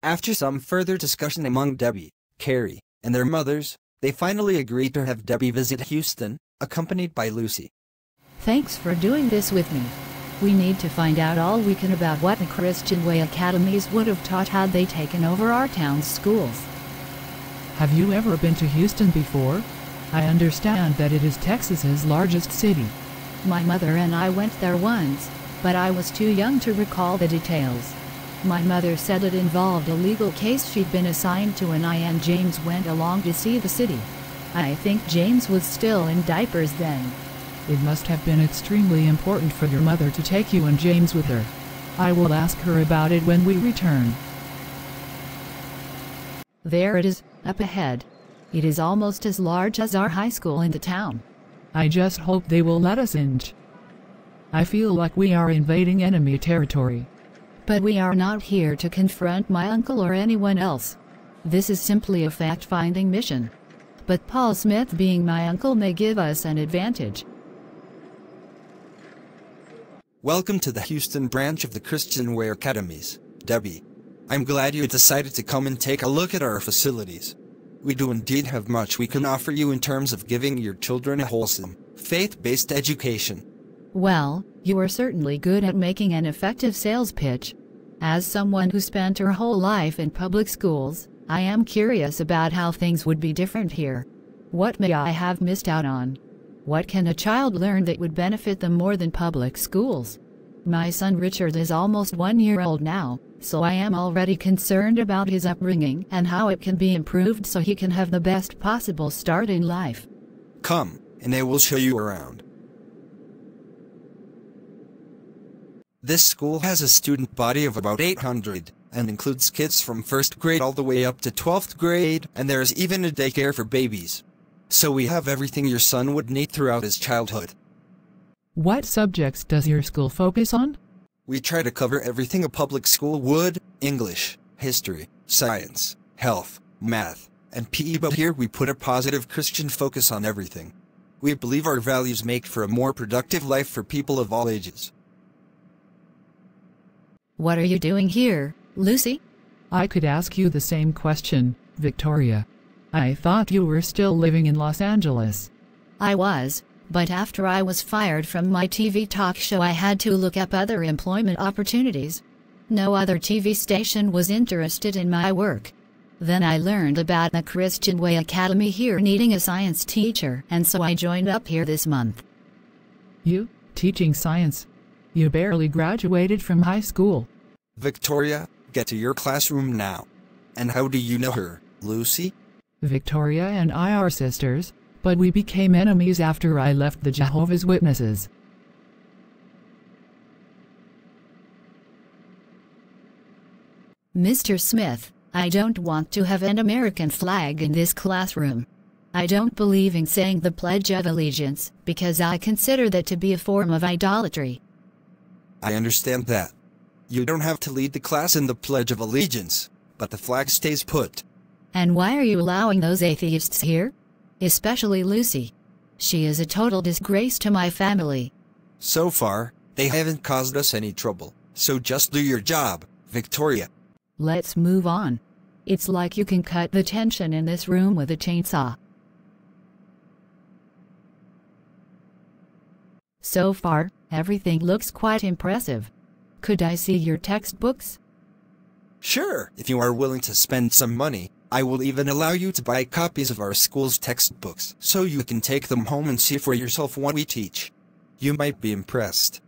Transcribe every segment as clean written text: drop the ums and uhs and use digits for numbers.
After some further discussion among Debbie, Carrie, and their mothers, they finally agreed to have Debbie visit Houston, accompanied by Lucy. Thanks for doing this with me. We need to find out all we can about what the Christian Way academies would have taught had they taken over our town's schools. Have you ever been to Houston before? I understand that it is Texas's largest city. My mother and I went there once, but I was too young to recall the details. My mother said it involved a legal case she'd been assigned to, and I and James went along to see the city. I think James was still in diapers then. It must have been extremely important for your mother to take you and James with her. I will ask her about it when we return. There it is, up ahead. It is almost as large as our high school in the town. I just hope they will let us in. I feel like we are invading enemy territory. But we are not here to confront my uncle or anyone else. This is simply a fact-finding mission. But Paul Smith being my uncle may give us an advantage. Welcome to the Houston branch of the Christian Way Academies, Debbie. I'm glad you decided to come and take a look at our facilities. We do indeed have much we can offer you in terms of giving your children a wholesome, faith-based education. Well, you are certainly good at making an effective sales pitch. As someone who spent her whole life in public schools, I am curious about how things would be different here. What may I have missed out on? What can a child learn that would benefit them more than public schools? My son Richard is almost 1 year old now, so I am already concerned about his upbringing and how it can be improved so he can have the best possible start in life. Come, and I will show you around. This school has a student body of about 800, and includes kids from 1st grade all the way up to 12th grade, and there is even a daycare for babies. So we have everything your son would need throughout his childhood. What subjects does your school focus on? We try to cover everything a public school would: English, history, science, health, math, and PE, but here we put a positive Christian focus on everything. We believe our values make for a more productive life for people of all ages. What are you doing here, Lucy? I could ask you the same question, Victoria. I thought you were still living in Los Angeles. I was, but after I was fired from my TV talk show I had to look up other employment opportunities. No other TV station was interested in my work. Then I learned about the Christian Way Academy here needing a science teacher, and so I joined up here this month. You, teaching science? You barely graduated from high school. Victoria, get to your classroom now. And how do you know her, Lucy? Victoria and I are sisters, but we became enemies after I left the Jehovah's Witnesses. Mr. Smith, I don't want to have an American flag in this classroom. I don't believe in saying the Pledge of Allegiance, because I consider that to be a form of idolatry. I understand that. You don't have to lead the class in the Pledge of Allegiance, but the flag stays put. And why are you allowing those atheists here? Especially Lucy. She is a total disgrace to my family. So far, they haven't caused us any trouble, so just do your job, Victoria. Let's move on. It's like you can cut the tension in this room with a chainsaw. So far, everything looks quite impressive. Could I see your textbooks? Sure, if you are willing to spend some money, I will even allow you to buy copies of our school's textbooks so you can take them home and see for yourself what we teach. You might be impressed.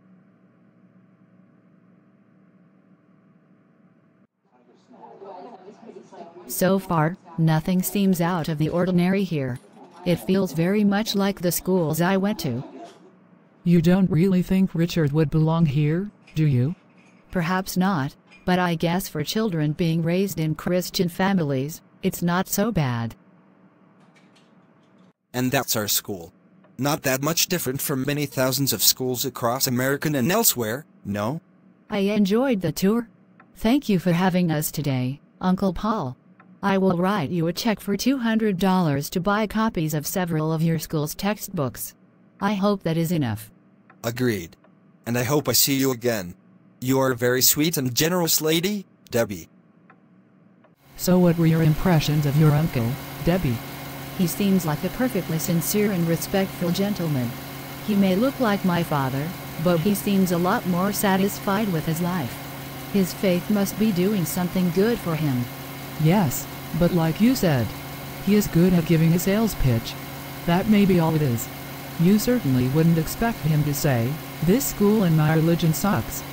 So far, nothing seems out of the ordinary here. It feels very much like the schools I went to. You don't really think Richard would belong here, do you? Perhaps not, but I guess for children being raised in Christian families, it's not so bad. And that's our school. Not that much different from many thousands of schools across America and elsewhere, no? I enjoyed the tour. Thank you for having us today, Uncle Paul. I will write you a check for $200 to buy copies of several of your school's textbooks. I hope that is enough. Agreed. And I hope I see you again. You are a very sweet and generous lady, Debbie. So what were your impressions of your uncle, Debbie? He seems like a perfectly sincere and respectful gentleman. He may look like my father, but he seems a lot more satisfied with his life. His faith must be doing something good for him. Yes, but like you said, he is good at giving a sales pitch. That may be all it is. You certainly wouldn't expect him to say, "This school and my religion sucks."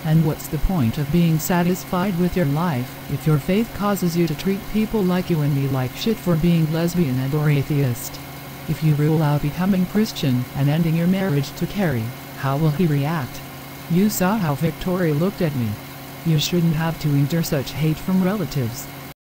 And what's the point of being satisfied with your life if your faith causes you to treat people like you and me like shit for being lesbian and or atheist? If you rule out becoming Christian and ending your marriage to Carrie, how will he react? You saw how Victoria looked at me. You shouldn't have to endure such hate from relatives.